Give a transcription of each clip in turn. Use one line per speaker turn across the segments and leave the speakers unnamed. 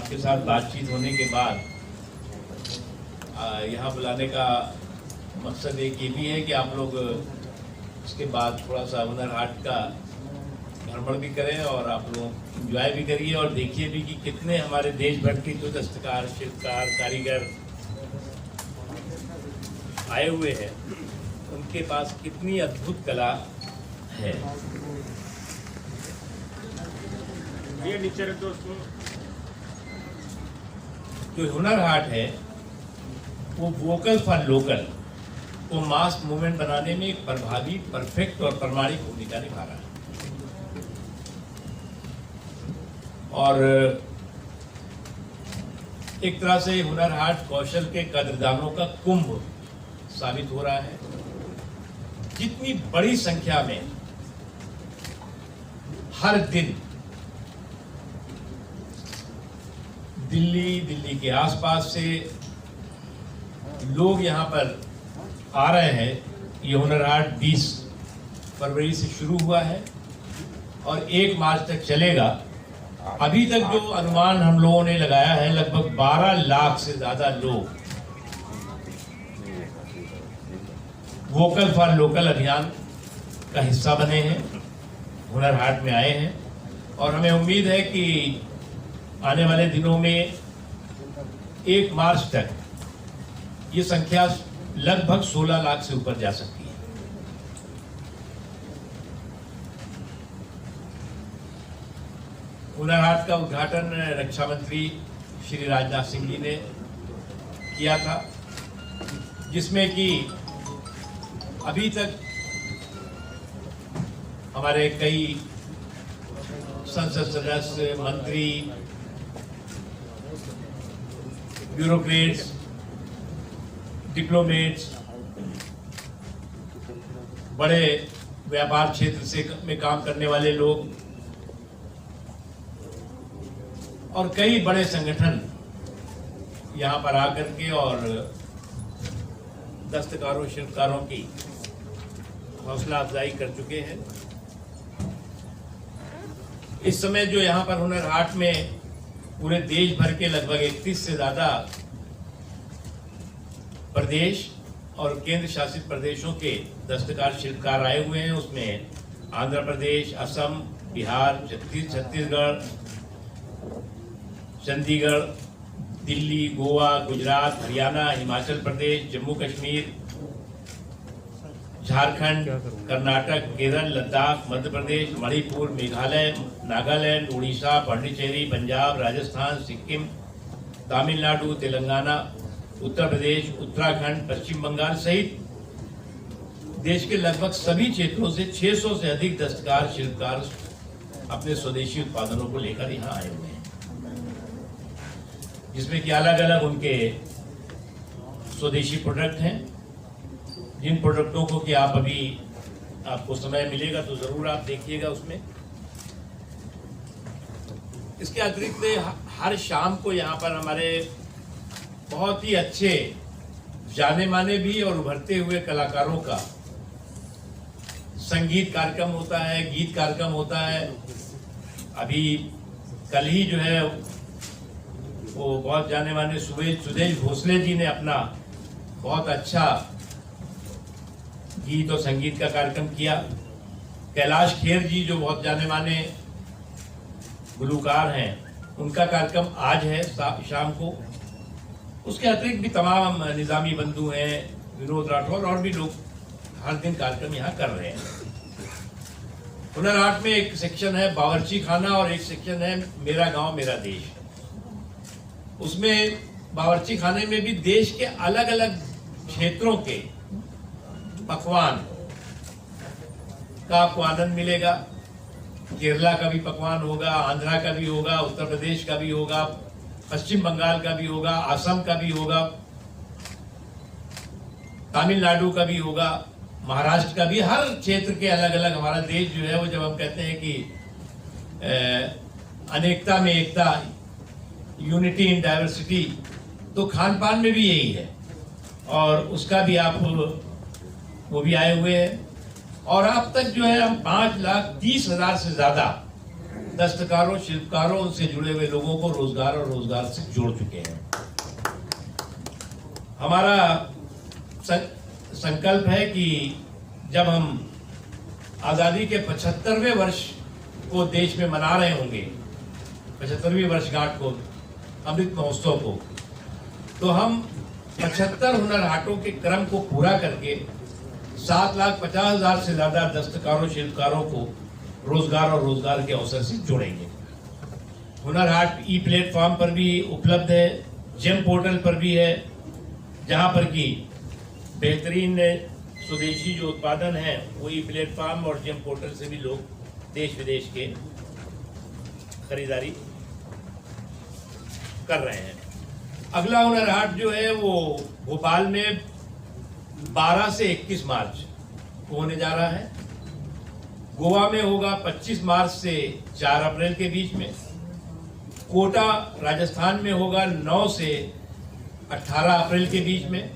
आपके साथ बातचीत होने के बाद यहाँ बुलाने का मकसद एक ये भी है कि आप लोग इसके बाद थोड़ा सा हुनर हाट का भ्रमण भी करें और आप लोग एंजॉय भी करिए और देखिए भी कि कितने हमारे देश भर के जो दस्तकार, शिल्पकार, कारीगर आए हुए हैं, उनके पास कितनी अद्भुत कला है।
ये नीचे रख दो उसको।
जो हुनर हाट है वो वोकल फॉर लोकल को मास मूवमेंट बनाने में एक प्रभावी, परफेक्ट और प्रामाणिक भूमिका निभा रहा है। और एक तरह से हुनर हाट कौशल के कदरदानों का कुंभ साबित हो रहा है। जितनी बड़ी संख्या में हर दिन दिल्ली के आसपास से लोग यहाँ पर आ रहे हैं। ये हुनर हाट 20 फरवरी से शुरू हुआ है और 1 मार्च तक चलेगा। अभी तक जो अनुमान हम लोगों ने लगाया है, लगभग 12 लाख से ज्यादा लोग वोकल फॉर लोकल अभियान का हिस्सा बने हैं, हुनर हाट में आए हैं। और हमें उम्मीद है कि आने वाले दिनों में 1 मार्च तक ये संख्या लगभग 16 लाख से ऊपर जा सकती है। हुनर हाट का उद्घाटन रक्षा मंत्री श्री राजनाथ सिंह जी ने किया था, जिसमें कि अभी तक हमारे कई संसद सदस्य, मंत्री, ब्यूरोक्रेट्स, डिप्लोमेट्स, बड़े व्यापार क्षेत्र से में काम करने वाले लोग और कई बड़े संगठन यहाँ पर आकर के और दस्तकारों, शिल्पकारों की हौसला अफजाई कर चुके हैं। इस समय जो यहाँ पर हुनर हाट में पूरे देश भर के लगभग 31 से ज्यादा प्रदेश और केंद्र शासित प्रदेशों के दस्तकार, शिल्पकार आए हुए हैं। उसमें आंध्र प्रदेश, असम, बिहार, छत्तीसगढ़, चंडीगढ़, दिल्ली, गोवा, गुजरात, हरियाणा, हिमाचल प्रदेश, जम्मू कश्मीर, झारखंड, कर्नाटक, केरल, लद्दाख, मध्य प्रदेश, मणिपुर, मेघालय, नागालैंड, उड़ीसा, पांडिचेरी, पंजाब, राजस्थान, सिक्किम, तमिलनाडु, तेलंगाना, उत्तर प्रदेश, उत्तराखंड, पश्चिम बंगाल सहित देश के लगभग सभी क्षेत्रों से 600 से अधिक दस्तकार, शिल्पकार अपने स्वदेशी उत्पादनों को लेकर यहाँ आए हुए हैं, जिसमें कि अलग अलग उनके स्वदेशी प्रोडक्ट हैं। जिन प्रोडक्टों को कि आप अभी आपको समय मिलेगा तो जरूर आप देखिएगा उसमें। इसके अतिरिक्त हर शाम को यहाँ पर हमारे बहुत ही अच्छे, जाने माने भी और उभरते हुए कलाकारों का संगीत कार्यक्रम होता है, गीत कार्यक्रम होता है। अभी कल ही जो है वो बहुत जाने माने सुदेश भोसले जी ने अपना बहुत अच्छा गीत और संगीत का कार्यक्रम किया। कैलाश खेर जी जो बहुत जाने माने गुलूकार हैं, उनका कार्यक्रम आज है शाम को। उसके अतिरिक्त भी तमाम निजामी बंधु हैं, विनोद राठौर और भी लोग हर दिन कार्यक्रम यहाँ कर रहे हैं। हुनर हाट में एक सेक्शन है बावर्ची खाना और एक सेक्शन है मेरा गांव मेरा देश। उसमें बावर्ची खाने में भी देश के अलग अलग क्षेत्रों के पकवान का आपको आनंद मिलेगा। केरला का भी पकवान होगा, आंध्रा का भी होगा, उत्तर प्रदेश का भी होगा, पश्चिम बंगाल का भी होगा, असम का भी होगा, तमिलनाडु का भी होगा, महाराष्ट्र का भी। हर क्षेत्र के अलग अलग हमारा देश जो है वो, जब हम कहते हैं कि अनेकता में एकता, यूनिटी इन डाइवर्सिटी, तो खान पान में भी यही है। और उसका भी आप वो भी आए हुए हैं। और अब तक जो है हम 5,30,000 से ज्यादा दस्तकारों, शिल्पकारों से जुड़े हुए लोगों को रोजगार और रोजगार से जोड़ चुके हैं। हमारा संकल्प है कि जब हम आजादी के 75वें वर्ष को देश में मना रहे होंगे, 75वीं वर्षगांठ को, अमृत महोत्सव को, तो हम 75 हुनर हाटों के क्रम को पूरा करके 7,50,000 से ज्यादा दस्तकारों, शिल्पकारों को रोजगार और रोजगार के अवसर से जोड़ेंगे। हुनर हाट ई प्लेटफॉर्म पर भी उपलब्ध है, जेम पोर्टल पर भी है, जहां पर कि बेहतरीन स्वदेशी जो उत्पादन है वो ई प्लेटफॉर्म और जेम पोर्टल से भी लोग देश विदेश के खरीदारी कर रहे हैं। अगला हुनर हाट जो है वो भोपाल में 12 से 21 मार्च को होने जा रहा है। गोवा में होगा 25 मार्च से 4 अप्रैल के बीच में। कोटा राजस्थान में होगा 9 से 18 अप्रैल के बीच में।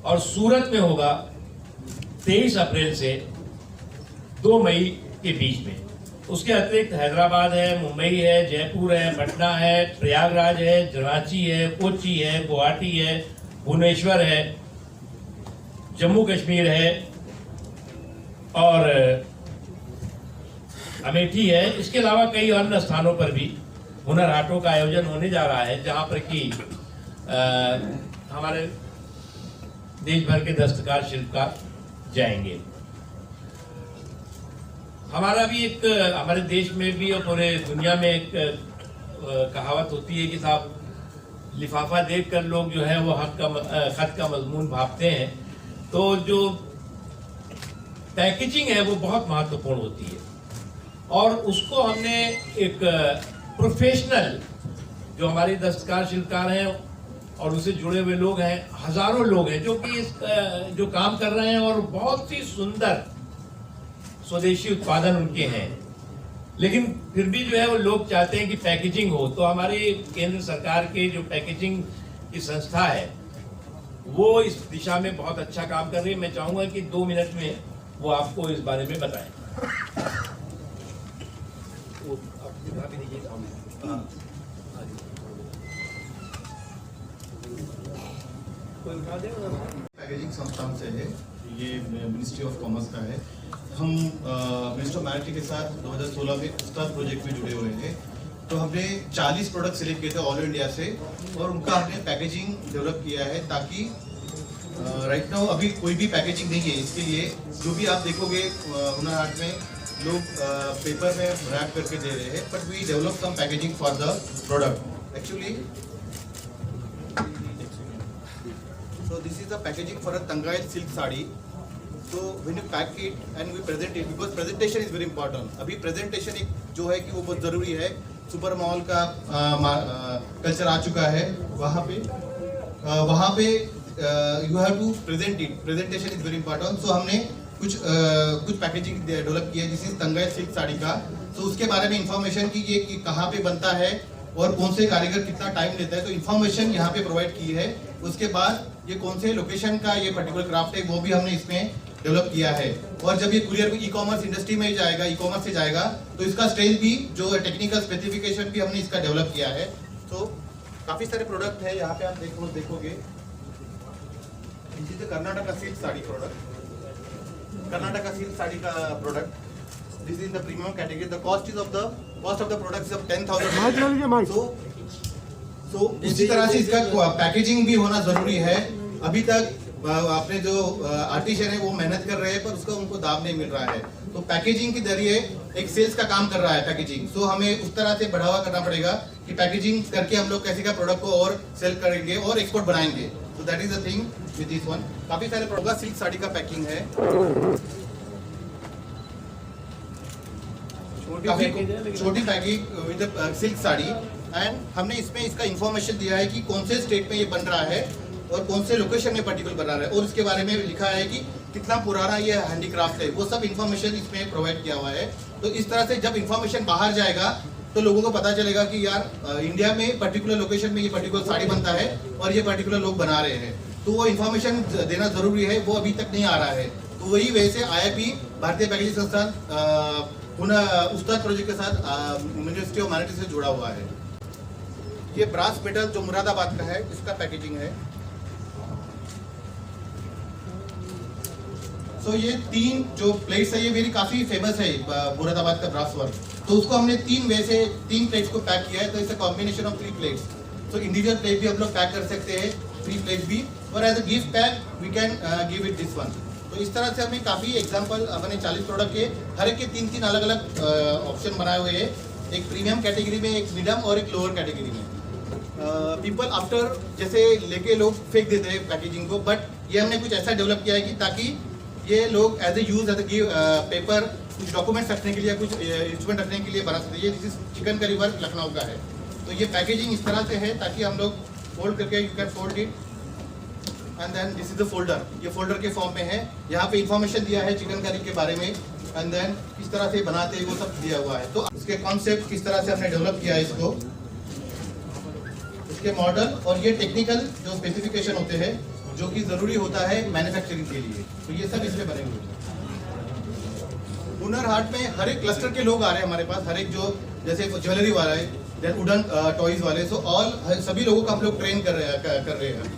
और सूरत में होगा 23 अप्रैल से 2 मई के बीच में। उसके अतिरिक्त हैदराबाद है, मुंबई है, जयपुर है, पटना है, प्रयागराज है, रांची है, कोच्चि है, गुवाहाटी है, भुवनेश्वर है, जम्मू कश्मीर है और अमेठी है। इसके अलावा कई अन्य स्थानों पर भी हुनर हाटों का आयोजन होने जा रहा है, जहां पर कि हमारे देश भर के दस्तकार, शिल्पकार जाएंगे। हमारा भी एक, हमारे देश में भी और पूरे दुनिया में एक कहावत होती है कि साहब लिफाफा देखकर लोग जो है वो खत का मजमून भापते हैं। तो जो पैकेजिंग है वो बहुत महत्वपूर्ण होती है और उसको हमने एक प्रोफेशनल, जो हमारे दस्तकार, शिल्पकार हैं और उससे जुड़े हुए लोग हैं, हजारों लोग हैं जो कि इस जो काम कर रहे हैं और बहुत ही सुंदर स्वदेशी उत्पादन उनके हैं। लेकिन फिर भी जो है वो लोग चाहते हैं कि पैकेजिंग हो, तो हमारी केंद्र सरकार के जो पैकेजिंग की संस्था है वो इस दिशा में बहुत अच्छा काम कर रही है। मैं चाहूंगा कि 2 मिनट में वो आपको इस बारे में बताएं।
पैकेजिंग संस्थान से है, ये मिनिस्ट्री ऑफ कॉमर्स का है। हम मिनिस्टर ऑफ मैरिटी के साथ 2016 में उस्ताद प्रोजेक्ट में जुड़े हुए हैं। तो हमने 40 प्रोडक्ट सिलेक्ट किए थे ऑल इंडिया से और उनका हमने पैकेजिंग डेवलप किया है, ताकि राइट नाउ अभी कोई भी पैकेजिंग नहीं है। इसके लिए जो भी आप देखोगे हुनर हाट में लोग पेपर में रैप करके दे रहे हैं, but we develop some packaging for the product actually. So this is the packaging for a Tangai silk sari. So when you pack it and we present it, because presentation is very important. अभी presentation एक जो है कि वो बहुत ज़रूरी है। Super mall का कल्चर आ चुका है, वहाँ पे you have to present it. Presentation is very important. So हमने कुछ पैकेजिंग डेवलप किया है, जिस तंगाई सिल्क साड़ी का। तो उसके बारे में इंफॉर्मेशन की ये कि कहाँ पे बनता है और कौन से कारीगर कितना टाइम लेता है, तो इन्फॉर्मेशन यहाँ पे प्रोवाइड की है। उसके बाद ये कौन से लोकेशन का ये पर्टिकुलर क्राफ्ट है वो भी हमने इसमें डेवलप किया है। और जब ये कुरियर ई कॉमर्स इंडस्ट्री में जाएगा, ई कॉमर्स से जाएगा, तो इसका स्टेज भी जो टेक्निकल स्पेसिफिकेशन भी हमने इसका डेवलप किया है। तो काफी सारे प्रोडक्ट है यहाँ पे, आप देखोगे Karnataka silk sari product, Karnataka silk sari का product. This is the premium category. The cost of the product is of 10,000. So इसी तरह से इसका पैकेजिंग भी होना जरूरी है। अभी तक आपने जो आर्टिशन है वो मेहनत कर रहे हैं, पर उसका उनको दाम नहीं मिल रहा है। तो पैकेजिंग के जरिए एक सेल्स का काम कर रहा है पैकेजिंग। सो हमें उस तरह से बढ़ावा करना पड़ेगा कि पैकेजिंग करके हम लोग कैसे का प्रोडक्ट को और सेल करेंगे और एक्सपोर्ट बनाएंगे। तो that is the thing with this one. काफी सारे प्रोडक्ट सिल्क साड़ी का पैकिंग है, छोटी packing with silk sari. And हमने इसमें इसका इंफॉर्मेशन दिया है कि कौन से स्टेट में ये बन रहा है और कौन से लोकेशन में पर्टिकुलर बना रहा है, और इसके बारे में लिखा है कि कितना पुराना ये हैंडीक्राफ्ट है, वो सब इंफॉर्मेशन इसमें प्रोवाइड किया हुआ है। तो इस तरह से जब इंफॉर्मेशन बाहर जाएगा तो लोगों को पता चलेगा कि यार इंडिया में पर्टिकुलर लोकेशन में ये पर्टिकुलर साड़ी बनता है और ये पर्टिकुलर लोग बना रहे हैं। तो वो इंफॉर्मेशन देना जरूरी है, वो अभी तक नहीं आ रहा है। तो तो वही वैसे IIP भारतीय पैकेजिंग संस्थान उस्ताद प्रोजेक्ट के साथ यूनिवर्सिटी ऑफ मैनेजमेंट से जुड़ा हुआ है। ये ब्रास मेटल जो मुरादाबाद का है, इसका पैकेजिंग है। तो ये 3 जो प्लेट्स है, ये मेरी काफ़ी फेमस है मुरादाबाद का ब्रास वर्क। तो उसको हमने 3 प्लेट्स को पैक किया है। तो it's a combination of 3 plates. तो इंडिविजुअल प्लेट भी हम लोग पैक कर सकते हैं, 3 प्लेट भी, और as a gift pack we can give it this one. तो इस तरह से हमें काफ़ी एग्जाम्पल अपने 40 प्रोडक्ट के हर एक के 3 अलग अलग ऑप्शन बनाए हुए हैं, एक प्रीमियम कैटेगरी में, एक मीडियम और एक लोअर कैटेगरी में। पीपल आफ्टर जैसे लेके लोग फेंक देते हैं पैकेजिंग को, बट ये हमने कुछ ऐसा डेवलप किया है कि ताकि ये लोग एज ए पेपर कुछ डॉक्यूमेंट्स रखने के लिए, कुछ इंस्ट्रूमेंट रखने के लिए बना सकते हैं। ये this is chicken curry work Lucknow का है। तो ये पैकेजिंग इस तरह से है ताकि हम लोग फोल्ड करके, you can fold it and then this is the folder. ये फोल्डर के फॉर्म में है। यहाँ पे इंफॉर्मेशन दिया है चिकन करी के बारे में, एंड देन किस तरह से बनाते हैं वो सब दिया हुआ है। तो इसके कॉन्सेप्ट किस तरह से हमने डेवलप किया है इसको, इसके मॉडल और ये टेक्निकल जो स्पेसिफिकेशन होते हैं जो कि ज़रूरी होता है मैन्युफैक्चरिंग के लिए, तो ये सब इसमें बने हुए हैं। हुनर हाट में हर एक क्लस्टर के लोग आ रहे हैं हमारे पास, हर एक जो जैसे ज्वेलरी वाला है, देन वुडन टॉयज वाले, सो ऑल सभी लोगों को हम लोग ट्रेन कर रहे हैं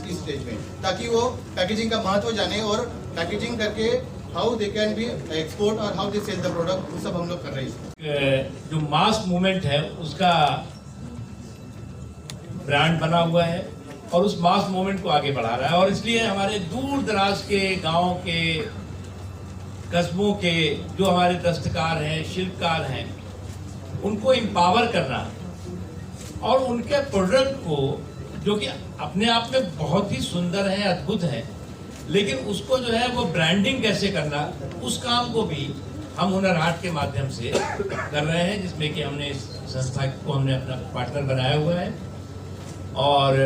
इस स्टेज में, ताकि वो पैकेजिंग का महत्व जाने और पैकेजिंग करके how they can be export और how they sell the product, वो सब हम लोग कर रहे हैं।
जो मास मूवमेंट है उसका ब्रांड बना हुआ है और उस मास मूवमेंट को आगे बढ़ा रहा है, और इसलिए हमारे दूर दराज के गांव के, कस्बों के जो हमारे दस्तकार हैं, शिल्पकार हैं, उनको एम्पावर करना और उनके प्रोडक्ट को, जो कि अपने आप में बहुत ही सुंदर है, अद्भुत है, लेकिन उसको जो है वो ब्रांडिंग कैसे करना, उस काम को भी हम हुनर हाट के माध्यम से कर रहे हैं, जिसमें कि हमने इस संस्था को हमने अपना पार्टनर बनाया हुआ है। और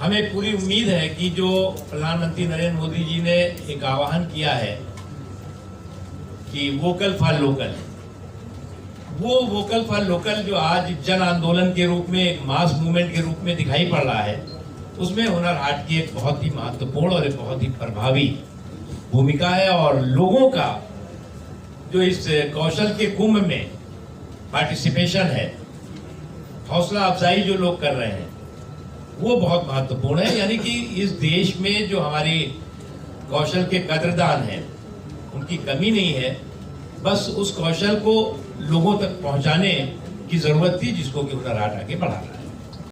हमें पूरी उम्मीद है कि जो प्रधानमंत्री नरेंद्र मोदी जी ने एक आह्वान किया है कि वोकल फॉर लोकल, वो वोकल फॉर लोकल जो आज जन आंदोलन के रूप में, एक मास मूवमेंट के रूप में दिखाई पड़ रहा है, उसमें हुनर हाट की एक बहुत ही महत्वपूर्ण और एक बहुत ही प्रभावी भूमिका है। और लोगों का जो इस कौशल के कुंभ में पार्टिसिपेशन है, हौसला अफजाई जो लोग कर रहे हैं, वो बहुत महत्वपूर्ण है। यानी कि इस देश में जो हमारी कौशल के कदरदान हैं, उनकी कमी नहीं है, बस उस कौशल को लोगों तक पहुंचाने की जरूरत थी, जिसको कि हुनर हाट आगे बढ़ा रहा है।